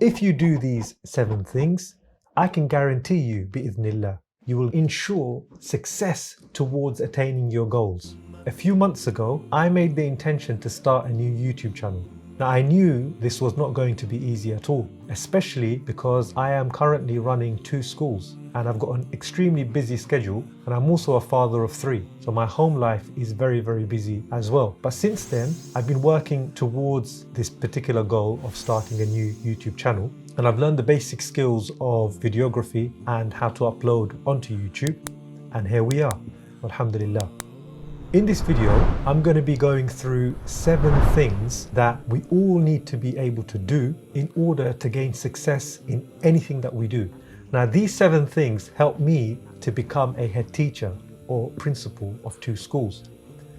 if you do these 7 things, I can guarantee you, bi'ithnillah, you will ensure success towards attaining your goals. A few months ago, I made the intention to start a new YouTube channel. Now, I knew this was not going to be easy at all, especially because I am currently running 2 schools and I've got an extremely busy schedule, and I'm also a father of 3. So my home life is very, very busy as well. But since then, I've been working towards this particular goal of starting a new YouTube channel. And I've learned the basic skills of videography and how to upload onto YouTube. And here we are, alhamdulillah. In this video, I'm going to be going through 7 things that we all need to be able to do in order to gain success in anything that we do. Now, these 7 things helped me to become a head teacher or principal of 2 schools.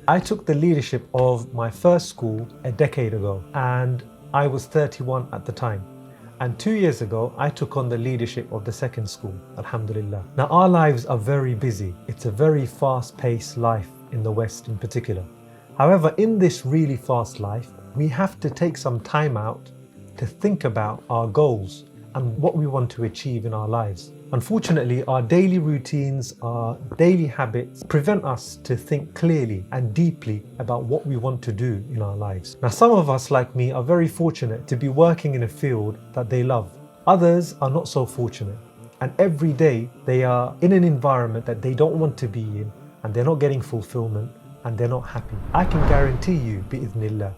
I took the leadership of my first school a decade ago, and I was 31 at the time. And 2 years ago, I took on the leadership of the second school, alhamdulillah. Now, our lives are very busy. It's a very fast-paced life in the West in particular. However, in this really fast life, we have to take some time out to think about our goals and what we want to achieve in our lives. Unfortunately, our daily routines, our daily habits prevent us to think clearly and deeply about what we want to do in our lives. Now, some of us, like me, are very fortunate to be working in a field that they love. Others are not so fortunate, and every day they are in an environment that they don't want to be in, and they're not getting fulfillment, and they're not happy. I can guarantee you, bi'ithnillah,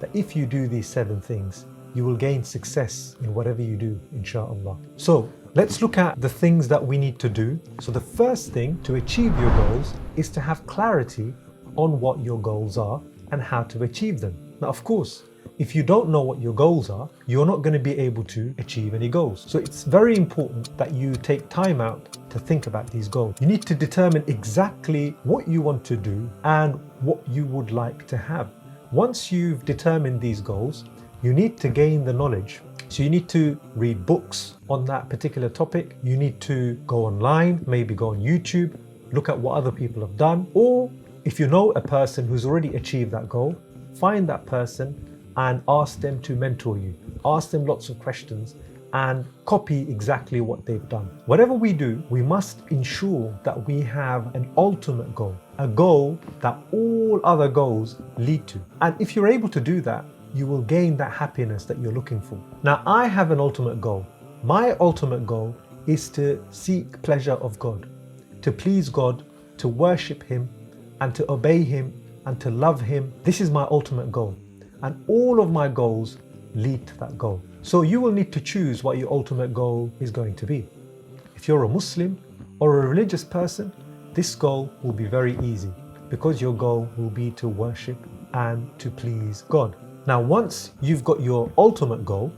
that if you do these 7 things, you will gain success in whatever you do, inshallah. So let's look at the things that we need to do. So the first thing to achieve your goals is to have clarity on what your goals are and how to achieve them. Now, of course, if you don't know what your goals are, you're not going to be able to achieve any goals. So it's very important that you take time out to think about these goals. You need to determine exactly what you want to do and what you would like to have. Once you've determined these goals, you need to gain the knowledge. So you need to read books on that particular topic. You need to go online, maybe go on YouTube, look at what other people have done. Or if you know a person who's already achieved that goal, find that person and ask them to mentor you. Ask them lots of questions and copy exactly what they've done. Whatever we do, we must ensure that we have an ultimate goal, a goal that all other goals lead to. And if you're able to do that, you will gain that happiness that you're looking for. Now, I have an ultimate goal. My ultimate goal is to seek pleasure of God, to please God, to worship Him, and to obey Him, and to love Him. This is my ultimate goal. And all of my goals lead to that goal. So you will need to choose what your ultimate goal is going to be. If you're a Muslim or a religious person, this goal will be very easy because your goal will be to worship and to please God. Now, once you've got your ultimate goal,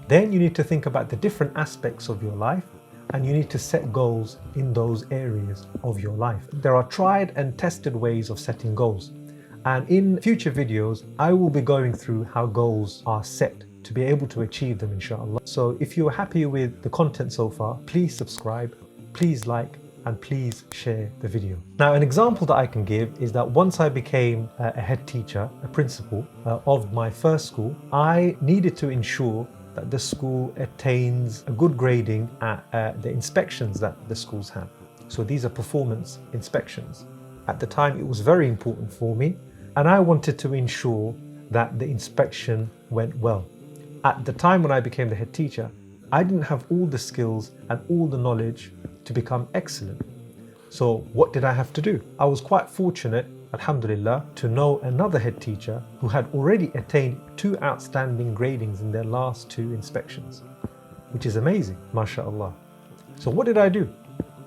then you need to think about the different aspects of your life, and you need to set goals in those areas of your life. There are tried and tested ways of setting goals. And in future videos, I will be going through how goals are set to be able to achieve them, inshallah. So if you're happy with the content so far, please subscribe, please like, and please share the video. Now, an example that I can give is that once I became a head teacher, a principal of my first school, I needed to ensure that the school attains a good grading at the inspections that the schools have. So these are performance inspections. At the time, it was very important for me, and I wanted to ensure that the inspection went well. At the time when I became the head teacher, I didn't have all the skills and all the knowledge to become excellent. So what did I have to do? I was quite fortunate, alhamdulillah, to know another head teacher who had already attained 2 outstanding gradings in their last 2 inspections, which is amazing, mashallah. So what did I do?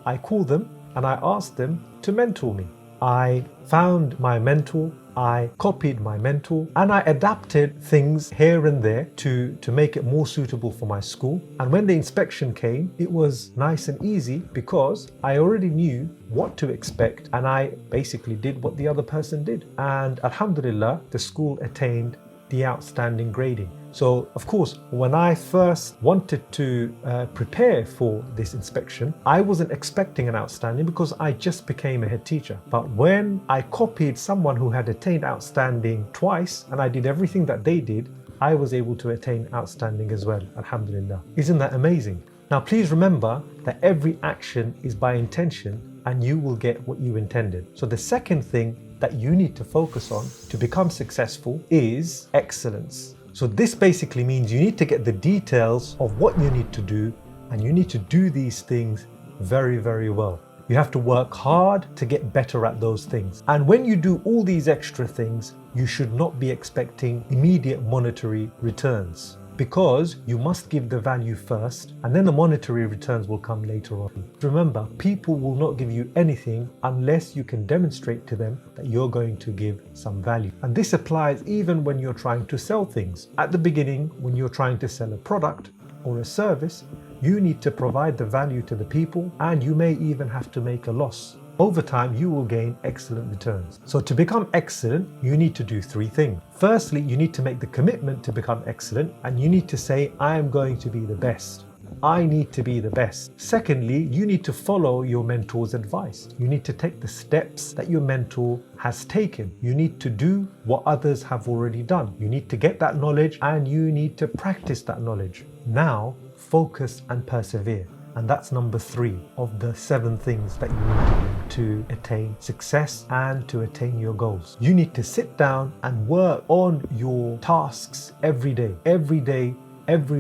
I called them and I asked them to mentor me. I found my mentor, I copied my mentor, and I adapted things here and there to make it more suitable for my school. And when the inspection came, it was nice and easy because I already knew what to expect, and I basically did what the other person did. And alhamdulillah, the school attained the outstanding grading. So of course, when I first wanted to prepare for this inspection, I wasn't expecting an outstanding because I just became a head teacher. But when I copied someone who had attained outstanding twice and I did everything that they did, I was able to attain outstanding as well, alhamdulillah. Isn't that amazing? Now please remember that every action is by intention and you will get what you intended. So the second thing that you need to focus on to become successful is excellence. So this basically means you need to get the details of what you need to do, and you need to do these things very, very well. You have to work hard to get better at those things. And when you do all these extra things, you should not be expecting immediate monetary returns, because you must give the value first and then the monetary returns will come later on. Remember, people will not give you anything unless you can demonstrate to them that you're going to give some value. And this applies even when you're trying to sell things. At the beginning, when you're trying to sell a product or a service, you need to provide the value to the people, and you may even have to make a loss. Over time, you will gain excellent returns. So to become excellent, you need to do three things. Firstly, you need to make the commitment to become excellent, and you need to say, I am going to be the best. I need to be the best. Secondly, you need to follow your mentor's advice. You need to take the steps that your mentor has taken. You need to do what others have already done. You need to get that knowledge and you need to practice that knowledge. Now, focus and persevere. And that's number 3 of the 7 things that you need to do to attain success and to attain your goals. You need to sit down and work on your tasks every day, every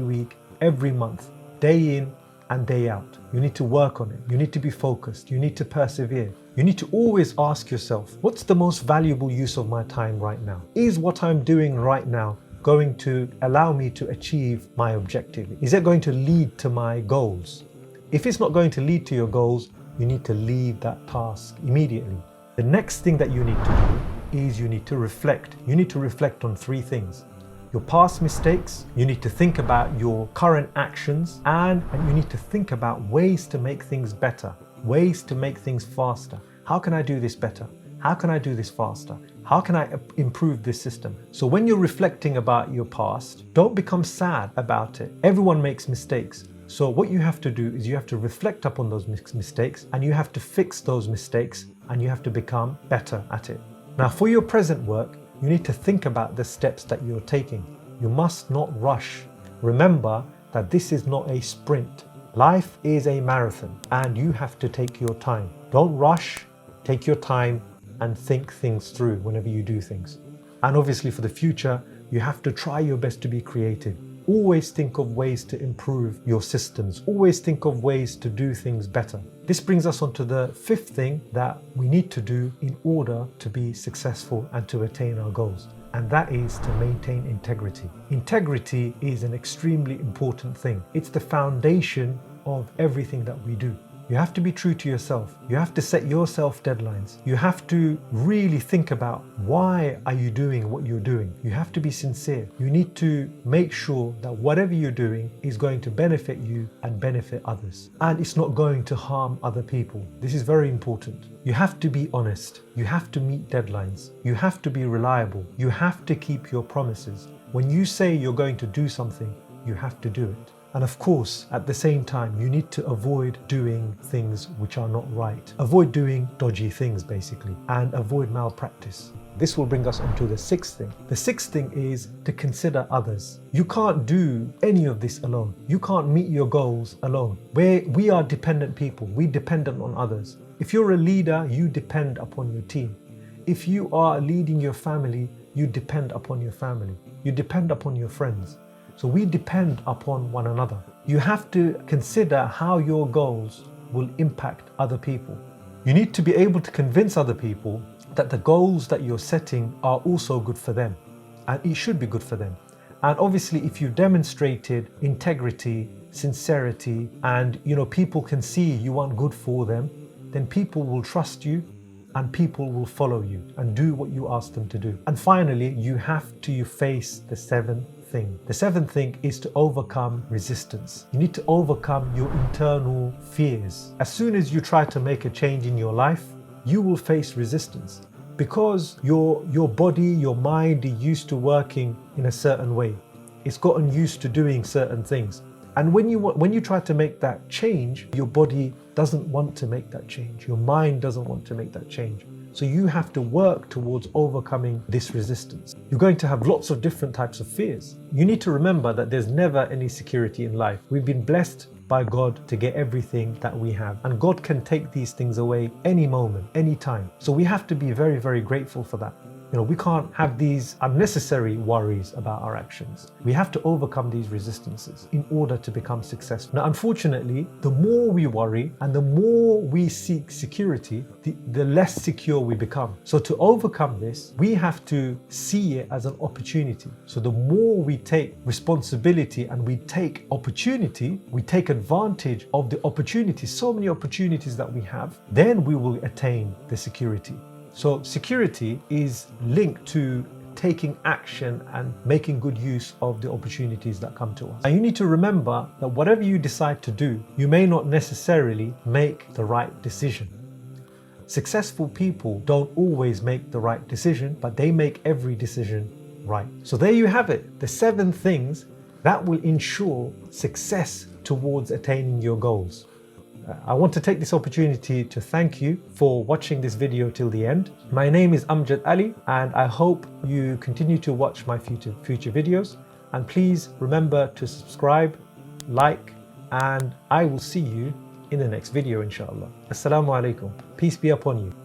week, every month, day in and day out. You need to work on it. You need to be focused. You need to persevere. You need to always ask yourself, what's the most valuable use of my time right now? Is what I'm doing right now going to allow me to achieve my objective? Is it going to lead to my goals? If it's not going to lead to your goals, you need to leave that task immediately. The next thing that you need to do is you need to reflect. You need to reflect on 3 things. Your past mistakes, you need to think about your current actions, and you need to think about ways to make things better, ways to make things faster. How can I do this better? How can I do this faster? How can I improve this system? So when you're reflecting about your past, don't become sad about it. Everyone makes mistakes. So what you have to do is you have to reflect upon those mistakes, and you have to fix those mistakes, and you have to become better at it. Now for your present work, you need to think about the steps that you're taking. You must not rush. Remember that this is not a sprint. Life is a marathon, and you have to take your time. Don't rush, take your time and think things through whenever you do things. And obviously for the future, you have to try your best to be creative. Always think of ways to improve your systems. Always think of ways to do things better. This brings us on to the 5th thing that we need to do in order to be successful and to attain our goals. And that is to maintain integrity. Integrity is an extremely important thing. It's the foundation of everything that we do. You have to be true to yourself. You have to set yourself deadlines. You have to really think about why are you doing what you're doing. You have to be sincere. You need to make sure that whatever you're doing is going to benefit you and benefit others. And it's not going to harm other people. This is very important. You have to be honest. You have to meet deadlines. You have to be reliable. You have to keep your promises. When you say you're going to do something, you have to do it. And of course, at the same time, you need to avoid doing things which are not right. Avoid doing dodgy things, basically, and avoid malpractice. This will bring us on to the 6th thing. The 6th thing is to consider others. You can't do any of this alone. You can't meet your goals alone. We are dependent people. We're dependent on others. If you're a leader, you depend upon your team. If you are leading your family, you depend upon your family. You depend upon your friends. So we depend upon one another. You have to consider how your goals will impact other people. You need to be able to convince other people that the goals that you're setting are also good for them, and it should be good for them. And obviously, if you've demonstrated integrity, sincerity, and people can see you want good for them, then people will trust you and people will follow you and do what you ask them to do. And finally, you have to face the 7th thing. The 7th thing is to overcome resistance. You need to overcome your internal fears. As soon as you try to make a change in your life, you will face resistance because your body, your mind is used to working in a certain way. It's gotten used to doing certain things. And when you try to make that change, your body doesn't want to make that change. Your mind doesn't want to make that change. So you have to work towards overcoming this resistance. You're going to have lots of different types of fears. You need to remember that there's never any security in life. We've been blessed by God to get everything that we have, and God can take these things away any moment, any time. So we have to be very, very grateful for that. We can't have these unnecessary worries about our actions. We have to overcome these resistances in order to become successful. Now, unfortunately, the more we worry and the more we seek security, the less secure we become. So to overcome this, we have to see it as an opportunity. So the more we take responsibility and we take opportunity, we take advantage of the opportunities, so many opportunities that we have, then we will attain the security. So security is linked to taking action and making good use of the opportunities that come to us. And you need to remember that whatever you decide to do, you may not necessarily make the right decision. Successful people don't always make the right decision, but they make every decision right. So there you have it, the 7 things that will ensure success towards attaining your goals. I want to take this opportunity to thank you for watching this video till the end. My name is Amjad Ali, and I hope you continue to watch my future videos. And please remember to subscribe, like, and I will see you in the next video, inshallah. Assalamu alaikum. Peace be upon you.